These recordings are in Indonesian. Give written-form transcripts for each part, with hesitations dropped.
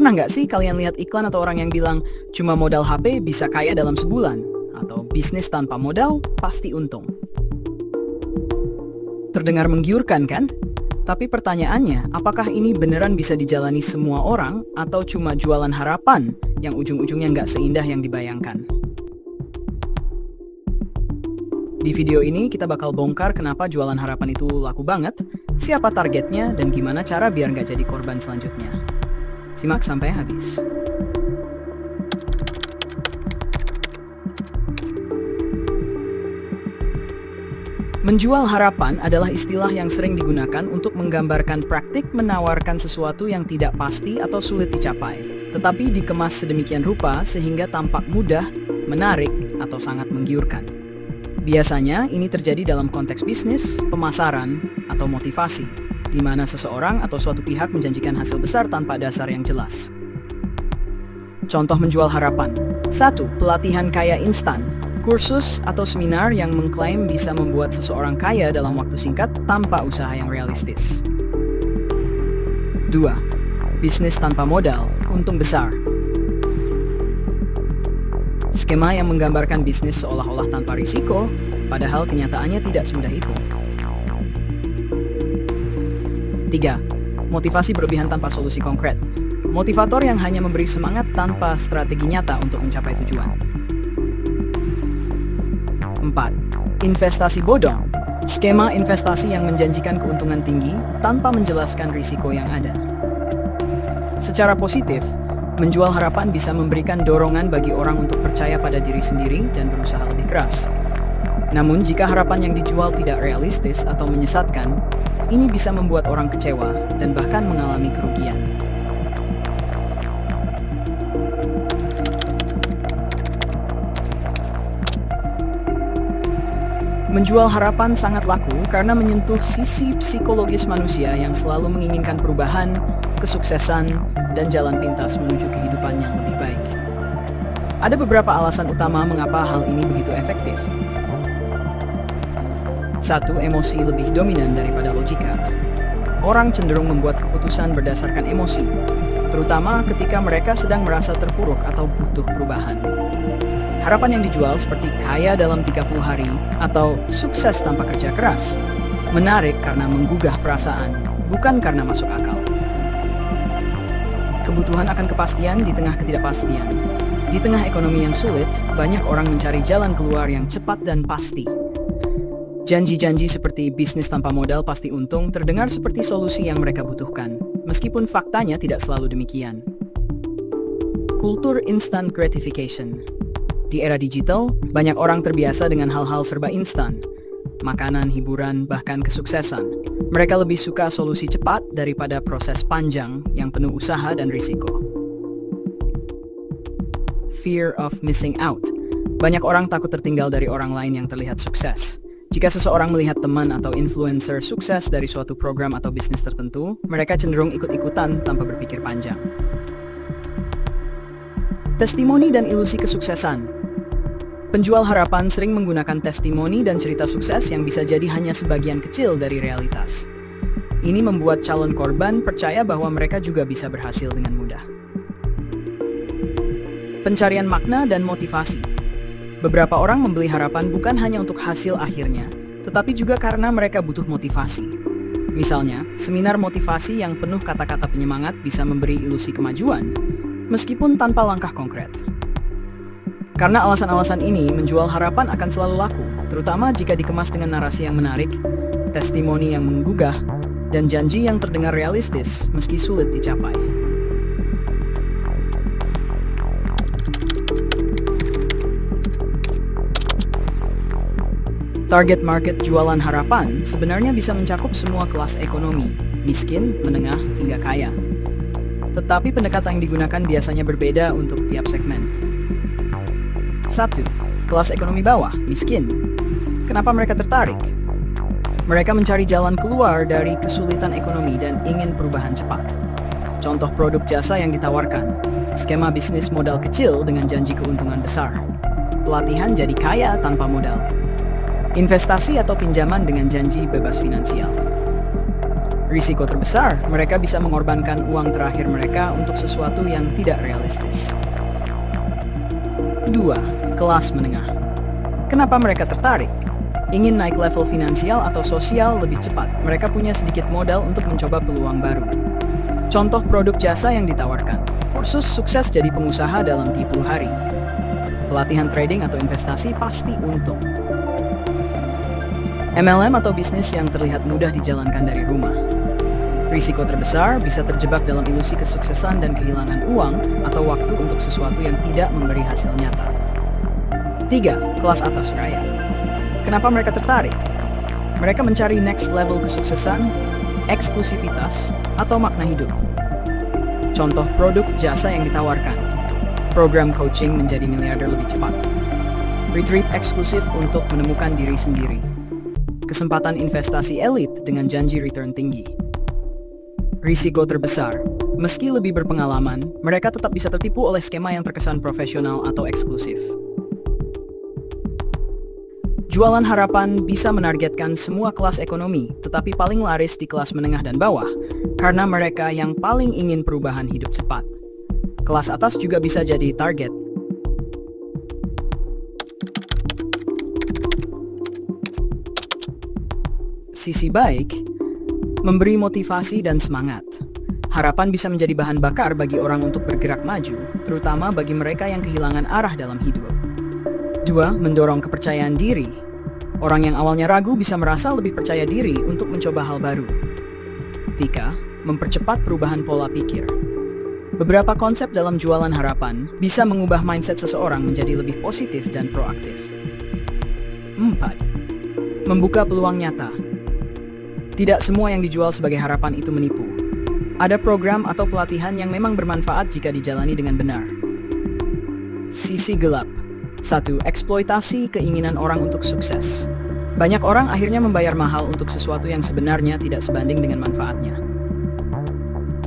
Pernah nggak sih kalian lihat iklan atau orang yang bilang, cuma modal HP bisa kaya dalam sebulan? Atau bisnis tanpa modal pasti untung? Terdengar menggiurkan kan? Tapi pertanyaannya, apakah ini beneran bisa dijalani semua orang atau cuma jualan harapan yang ujung-ujungnya nggak seindah yang dibayangkan? Di video ini kita bakal bongkar kenapa jualan harapan itu laku banget, siapa targetnya, dan gimana cara biar nggak jadi korban selanjutnya. Simak sampai habis. Menjual harapan adalah istilah yang sering digunakan untuk menggambarkan praktik menawarkan sesuatu yang tidak pasti atau sulit dicapai, tetapi dikemas sedemikian rupa sehingga tampak mudah, menarik, atau sangat menggiurkan. Biasanya ini terjadi dalam konteks bisnis, pemasaran, atau motivasi, di mana seseorang atau suatu pihak menjanjikan hasil besar tanpa dasar yang jelas. Contoh menjual harapan. 1. Pelatihan kaya instan. Kursus atau seminar yang mengklaim bisa membuat seseorang kaya dalam waktu singkat tanpa usaha yang realistis. 2. Bisnis tanpa modal, untung besar. Skema yang menggambarkan bisnis seolah-olah tanpa risiko, padahal kenyataannya tidak semudah itu. 3. Motivasi berlebihan tanpa solusi konkret. Motivator yang hanya memberi semangat tanpa strategi nyata untuk mencapai tujuan. 4. Investasi bodong. Skema investasi yang menjanjikan keuntungan tinggi tanpa menjelaskan risiko yang ada. Secara positif, menjual harapan bisa memberikan dorongan bagi orang untuk percaya pada diri sendiri dan berusaha lebih keras. Namun jika harapan yang dijual tidak realistis atau menyesatkan, ini bisa membuat orang kecewa dan bahkan mengalami kerugian. Menjual harapan sangat laku karena menyentuh sisi psikologis manusia yang selalu menginginkan perubahan, kesuksesan, dan jalan pintas menuju kehidupan yang lebih baik. Ada beberapa alasan utama mengapa hal ini begitu efektif. 1. Emosi lebih dominan daripada logika. Orang cenderung membuat keputusan berdasarkan emosi, terutama ketika mereka sedang merasa terpuruk atau butuh perubahan. Harapan yang dijual seperti kaya dalam 30 hari atau sukses tanpa kerja keras menarik karena menggugah perasaan, bukan karena masuk akal. Kebutuhan akan kepastian di tengah ketidakpastian. Di tengah ekonomi yang sulit, banyak orang mencari jalan keluar yang cepat dan pasti. Janji-janji seperti bisnis tanpa modal pasti untung terdengar seperti solusi yang mereka butuhkan, meskipun faktanya tidak selalu demikian. Kultur instant gratification. Di era digital, banyak orang terbiasa dengan hal-hal serba instan. Makanan, hiburan, bahkan kesuksesan. Mereka lebih suka solusi cepat daripada proses panjang yang penuh usaha dan risiko. Fear of missing out. Banyak orang takut tertinggal dari orang lain yang terlihat sukses. Jika seseorang melihat teman atau influencer sukses dari suatu program atau bisnis tertentu, mereka cenderung ikut-ikutan tanpa berpikir panjang. Testimoni dan ilusi kesuksesan. Penjual harapan sering menggunakan testimoni dan cerita sukses yang bisa jadi hanya sebagian kecil dari realitas. Ini membuat calon korban percaya bahwa mereka juga bisa berhasil dengan mudah. Pencarian makna dan motivasi. Beberapa orang membeli harapan bukan hanya untuk hasil akhirnya, tetapi juga karena mereka butuh motivasi. Misalnya, seminar motivasi yang penuh kata-kata penyemangat bisa memberi ilusi kemajuan, meskipun tanpa langkah konkret. Karena alasan-alasan ini, menjual harapan akan selalu laku, terutama jika dikemas dengan narasi yang menarik, testimoni yang menggugah, dan janji yang terdengar realistis meski sulit dicapai. Target market jualan harapan sebenarnya bisa mencakup semua kelas ekonomi, miskin, menengah, hingga kaya. Tetapi pendekatan yang digunakan biasanya berbeda untuk tiap segmen. 1. Kelas ekonomi bawah, miskin. Kenapa mereka tertarik? Mereka mencari jalan keluar dari kesulitan ekonomi dan ingin perubahan cepat. Contoh produk jasa yang ditawarkan. Skema bisnis modal kecil dengan janji keuntungan besar. Pelatihan jadi kaya tanpa modal. Investasi atau pinjaman dengan janji bebas finansial. Risiko terbesar, mereka bisa mengorbankan uang terakhir mereka untuk sesuatu yang tidak realistis. 2. Kelas menengah. Kenapa mereka tertarik? Ingin naik level finansial atau sosial lebih cepat, mereka punya sedikit modal untuk mencoba peluang baru. Contoh produk jasa yang ditawarkan. Kursus sukses jadi pengusaha dalam 30 hari. Pelatihan trading atau investasi pasti untung. MLM atau bisnis yang terlihat mudah dijalankan dari rumah. Risiko terbesar bisa terjebak dalam ilusi kesuksesan dan kehilangan uang atau waktu untuk sesuatu yang tidak memberi hasil nyata. 3. Kelas atas raya. Kenapa mereka tertarik? Mereka mencari next level kesuksesan, eksklusivitas, atau makna hidup. Contoh produk jasa yang ditawarkan. Program coaching menjadi miliarder lebih cepat. Retreat eksklusif untuk menemukan diri sendiri. Kesempatan investasi elit dengan janji return tinggi. Risiko terbesar. Meski lebih berpengalaman, mereka tetap bisa tertipu oleh skema yang terkesan profesional atau eksklusif. Jualan harapan bisa menargetkan semua kelas ekonomi, tetapi paling laris di kelas menengah dan bawah, karena mereka yang paling ingin perubahan hidup cepat. Kelas atas juga bisa jadi target. Sisi baik, memberi motivasi dan semangat. Harapan bisa menjadi bahan bakar bagi orang untuk bergerak maju, terutama bagi mereka yang kehilangan arah dalam hidup. 2. Mendorong kepercayaan diri. Orang yang awalnya ragu bisa merasa lebih percaya diri untuk mencoba hal baru. 3. Mempercepat perubahan pola pikir. Beberapa konsep dalam jualan harapan bisa mengubah mindset seseorang menjadi lebih positif dan proaktif. 4. Membuka peluang nyata. Tidak semua yang dijual sebagai harapan itu menipu. Ada program atau pelatihan yang memang bermanfaat jika dijalani dengan benar. Sisi gelap. 1. Eksploitasi keinginan orang untuk sukses. Banyak orang akhirnya membayar mahal untuk sesuatu yang sebenarnya tidak sebanding dengan manfaatnya.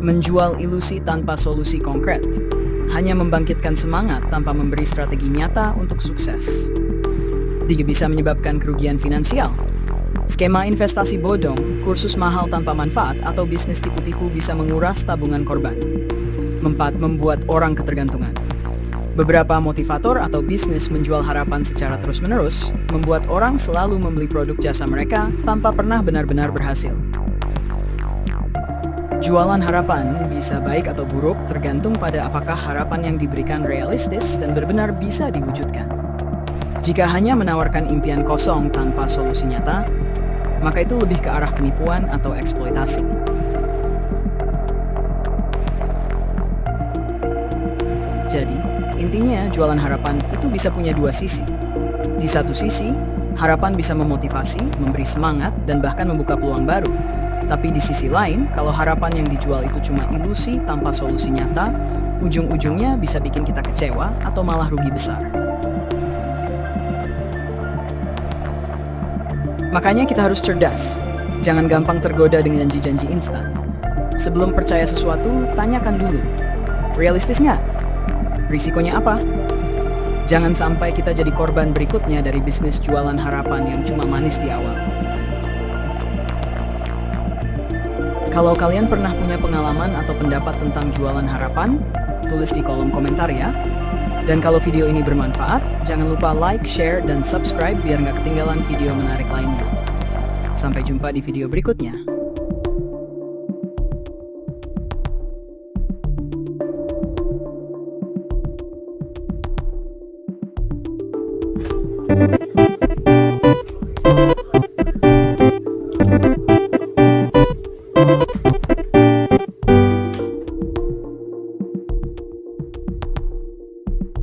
Menjual ilusi tanpa solusi konkret. Hanya membangkitkan semangat tanpa memberi strategi nyata untuk sukses. 3. Bisa menyebabkan kerugian finansial. Skema investasi bodong, kursus mahal tanpa manfaat, atau bisnis tipu-tipu bisa menguras tabungan korban. 4. Membuat orang ketergantungan. Beberapa motivator atau bisnis menjual harapan secara terus-menerus, membuat orang selalu membeli produk jasa mereka tanpa pernah benar-benar berhasil. Jualan harapan bisa baik atau buruk tergantung pada apakah harapan yang diberikan realistis dan benar-benar bisa diwujudkan. Jika hanya menawarkan impian kosong tanpa solusi nyata, maka itu lebih ke arah penipuan atau eksploitasi. Jadi, intinya jualan harapan itu bisa punya dua sisi. Di satu sisi, harapan bisa memotivasi, memberi semangat, dan bahkan membuka peluang baru. Tapi di sisi lain, kalau harapan yang dijual itu cuma ilusi tanpa solusi nyata, ujung-ujungnya bisa bikin kita kecewa atau malah rugi besar. Makanya kita harus cerdas. Jangan gampang tergoda dengan janji-janji instan. Sebelum percaya sesuatu, tanyakan dulu. Realistis nggak? Risikonya apa? Jangan sampai kita jadi korban berikutnya dari bisnis jualan harapan yang cuma manis di awal. Kalau kalian pernah punya pengalaman atau pendapat tentang jualan harapan, tulis di kolom komentar ya. Dan kalau video ini bermanfaat, jangan lupa like, share, dan subscribe biar nggak ketinggalan video menarik lainnya. Sampai jumpa di video berikutnya.